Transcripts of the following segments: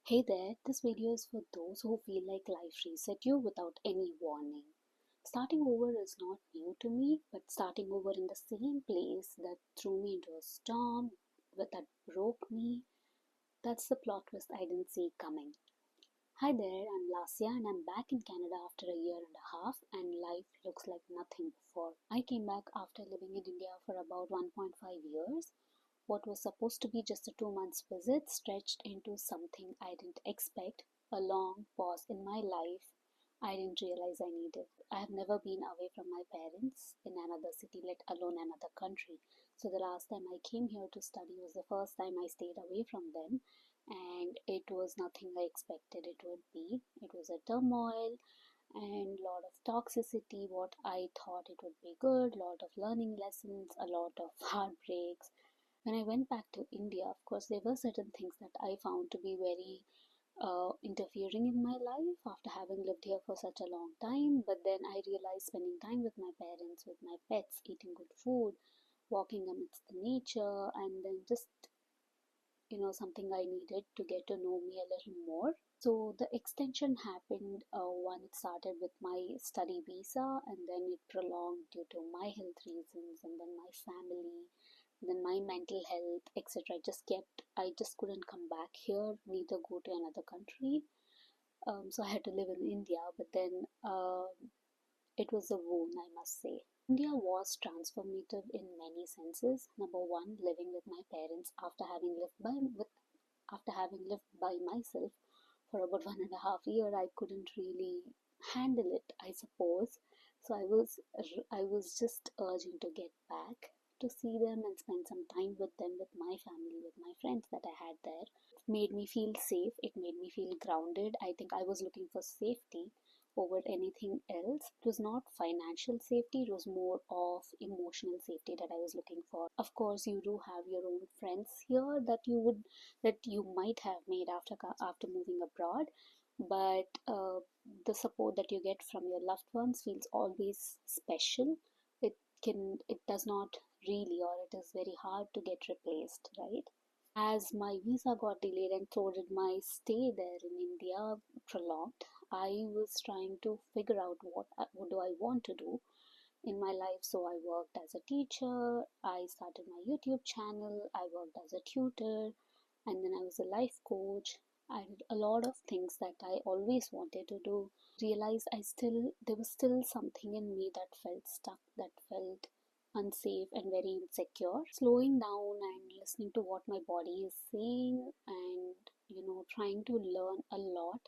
Hey there, this video is for those who feel like life reset you without any warning. Starting over is not new to me, but starting over in the same place that threw me into a storm, that broke me, that's the plot twist I didn't see coming. Hi there, I'm Lasya and I'm back in Canada after a year and a half, and life looks like nothing before. I came back after living in India for about 1.5 years. What was supposed to be just a 2 months visit stretched into something I didn't expect, a long pause in my life I didn't realize I needed. I have never been away from my parents in another city, let alone another country. So the last time I came here to study was the first time I stayed away from them, and it was nothing I expected it would be. It was a turmoil and lot of toxicity. What I thought it would be good, lot of learning lessons, a lot of heartbreaks. When I went back to India, of course, there were certain things that I found to be very interfering in my life after having lived here for such a long time. But then I realized spending time with my parents, with my pets, eating good food, walking amidst the nature, and then just something I needed to get to know me a little more. So the extension happened when it started with my study visa, and then it prolonged due to my health reasons, and then my family, then my mental health, etc. I just couldn't come back here, neither go to another country. So I had to live in India, but then it was a wound, I must say. India was transformative in many senses. Number one, living with my parents after having lived by myself for about 1.5 years, I couldn't really handle it, I suppose. So I was just urging to get back to see them and spend some time with them, with my family, with my friends that I had there. It made me feel safe. It made me feel grounded. I think I was looking for safety over anything else. It was not financial safety, it was more of emotional safety that I was looking for. Of course, you do have your own friends here that you might have made after moving abroad, but the support that you get from your loved ones feels always special. It does not really, or it is very hard to get replaced, right? As my visa got delayed and so did my stay there in India prolonged, I was trying to figure out what do I want to do in my life. So I worked as a teacher, I started my YouTube channel, I worked as a tutor, and then I was a life coach. I did a lot of things that I always wanted to do. Realized there was still something in me that felt stuck, that felt unsafe and very insecure. Slowing down and listening to what my body is saying, and trying to learn a lot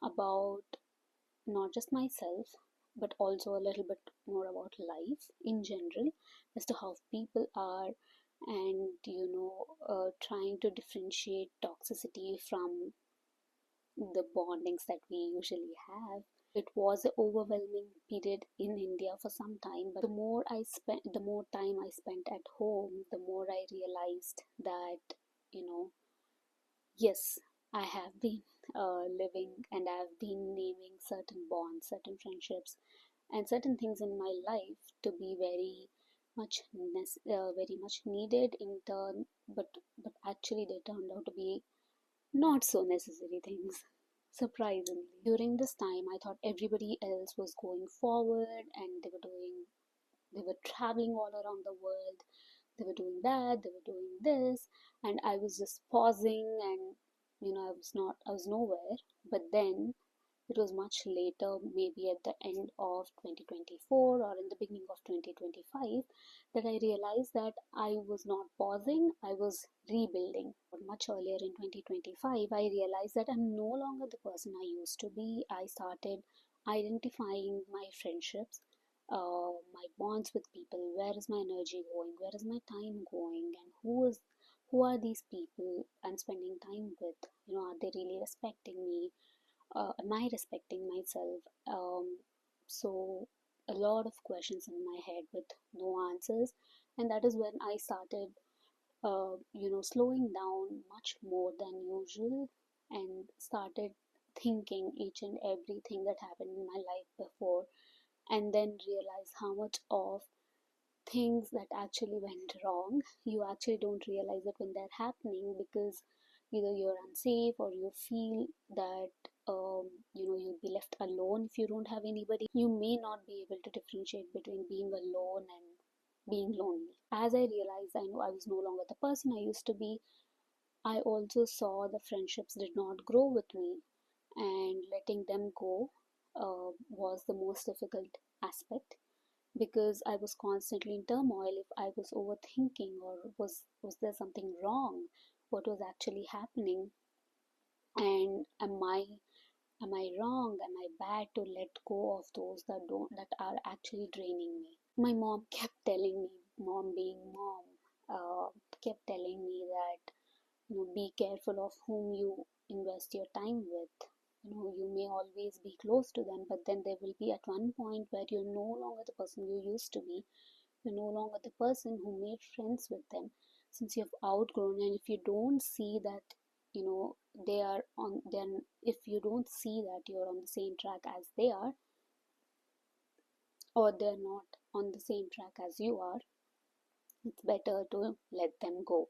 about not just myself, but also a little bit more about life in general, as to how people are, and trying to differentiate toxicity from the bondings that we usually have. It was an overwhelming period in India for some time, but the more time I spent at home, the more I realized that, you know, yes, I have been living, and I've been naming certain bonds, certain friendships, and certain things in my life to be very much needed in turn, but actually they turned out to be not so necessary things. Surprisingly, during this time, I thought everybody else was going forward, and they were traveling all around the world. They were doing that, they were doing this, and I was just pausing, and I was nowhere. But then it was much later, maybe at the end of 2024 or in the beginning of 2025, that I realized that I was not pausing, I was rebuilding. Much earlier in 2025, I realized that I'm no longer the person I used to be. I started identifying my friendships, my bonds with people. Where is my energy going? Where is my time going? And who are these people I'm spending time with? Are they really respecting me? Am I respecting myself? So a lot of questions in my head with no answers, and that is when I started, slowing down much more than usual, and started thinking each and everything that happened in my life before, and then realize how much of things that actually went wrong you actually don't realize it when they're happening, because either you're unsafe or you feel that you'll be left alone if you don't have anybody. You may not be able to differentiate between being alone and being lonely. As I realized, I know I was no longer the person I used to be. I also saw the friendships did not grow with me, and letting them go was the most difficult aspect, because I was constantly in turmoil if I was overthinking, or was there something wrong? What was actually happening? And am I wrong? Am I bad to let go of those that are actually draining me? My mom kept telling me, mom being mom, uh, kept telling me that be careful of whom you invest your time with. You may always be close to them, but then there will be at one point where you're no longer the person you used to be. You're no longer the person who made friends with them, since you've outgrown. And if you don't see that, they are on, then if you don't see that you're on the same track as they are, or they're not on the same track as you are, it's better to let them go.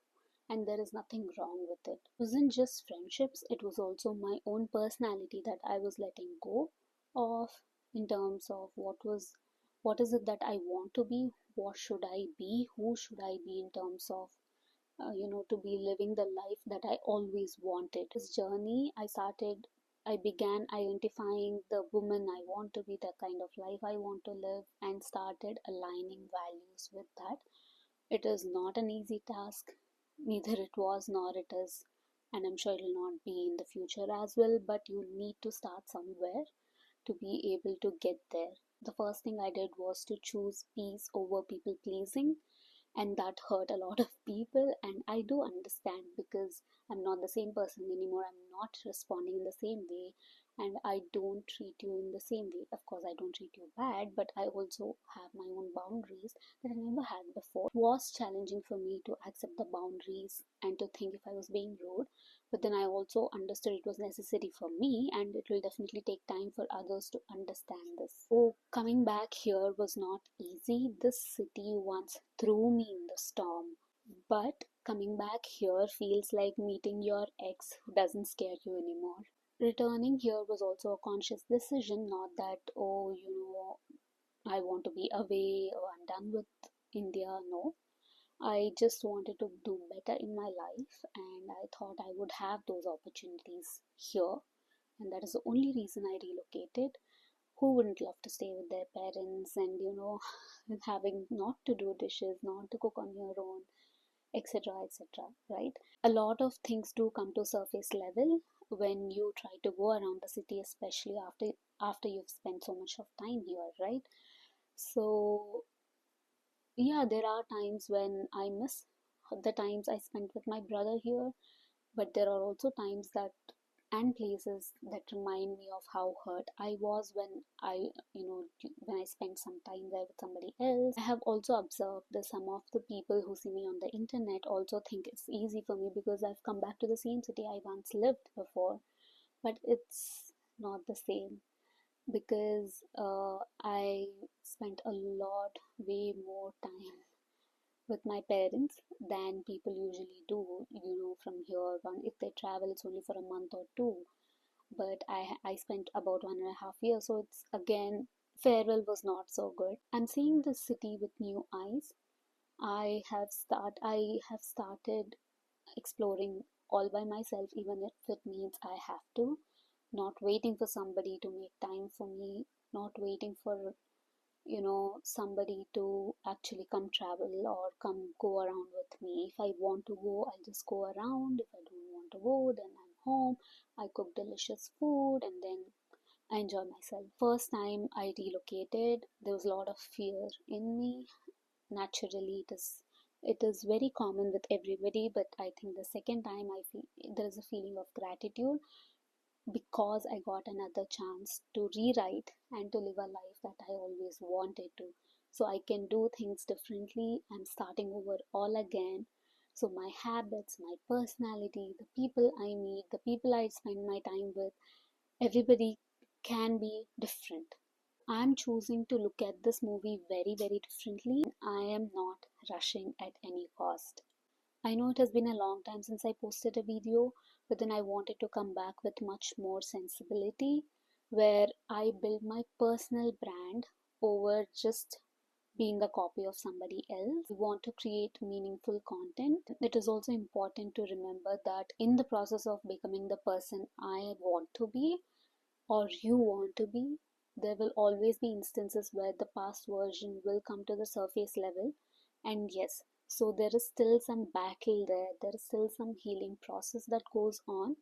And there is nothing wrong with it. It wasn't just friendships, it was also my own personality that I was letting go of, in terms of what is it that I want to be, what should I be, who should I be, in terms of to be living the life that I always wanted. This journey, I began identifying the woman I want to be, the kind of life I want to live, and started aligning values with that. It is not an easy task, neither it was nor it is, and I'm sure it will not be in the future as well, but you need to start somewhere to be able to get there. The first thing I did was to choose peace over people pleasing, and that hurt a lot of people. And I do understand, because I'm not the same person anymore. I'm not responding in the same way, and I don't treat you in the same way. Of course, I don't treat you bad, but I also have my own boundaries that I never had before. It was challenging for me to accept the boundaries and to think if I was being rude, but then I also understood it was necessary for me, and it will definitely take time for others to understand this. So coming back here was not easy. This city once threw me in the storm, but coming back here feels like meeting your ex who doesn't scare you anymore. Returning here was also a conscious decision, not that, oh, I want to be away or I'm done with India. No, I just wanted to do better in my life, and I thought I would have those opportunities here, and that is the only reason I relocated. Who wouldn't love to stay with their parents, and having not to do dishes, not to cook on your own, etc., etc., right? A lot of things do come to surface level when you try to go around the city, especially after you've spent so much of time here, right? So yeah, there are times when I miss the times I spent with my brother here, but there are also times that and places that remind me of how hurt I was when when I spent some time there with somebody else. I have also observed that some of the people who see me on the internet also think it's easy for me because I've come back to the same city I once lived before, but it's not the same, because I spent a lot, way more time with my parents than people usually do. From here on, if they travel, it's only for a month or two. But I spent about 1.5 years, so it's again, farewell was not so good. I'm seeing the city with new eyes. I have started exploring all by myself, even if it means I have to. Not waiting for somebody to make time for me, not waiting for somebody to actually come travel or come go around with me. If I want to go, I'll just go around. If I don't want to go, then I'm home. I cook delicious food and then I enjoy myself. First time I relocated, there was a lot of fear in me. Naturally, it is very common with everybody, but I think the second time I feel there is a feeling of gratitude, because I got another chance to rewrite and to live a life that I always wanted to. So I can do things differently. I'm starting over all again. So my habits, my personality, the people I meet, the people I spend my time with, everybody can be different. I'm choosing to look at this movie very, very differently. I am not rushing at any cost. I know it has been a long time since I posted a video, but then I wanted to come back with much more sensibility where I build my personal brand over just being a copy of somebody else. We want to create meaningful content. It is also important to remember that in the process of becoming the person I want to be or you want to be, there will always be instances where the past version will come to the surface level. And yes, so there is still some battle there, there is still some healing process that goes on.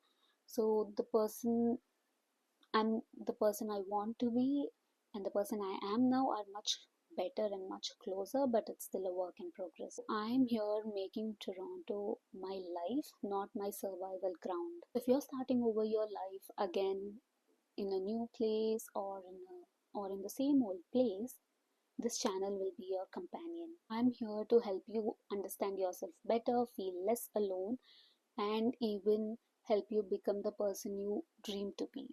So the person I want to be and the person I am now are much better and much closer, but it's still a work in progress. I'm here making Toronto my life, not my survival ground. If you're starting over your life again in a new place or in the same old place, this channel will be your companion. I'm here to help you understand yourself better, feel less alone, and even help you become the person you dream to be.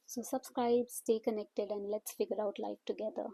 So subscribe, stay connected, and let's figure out life together.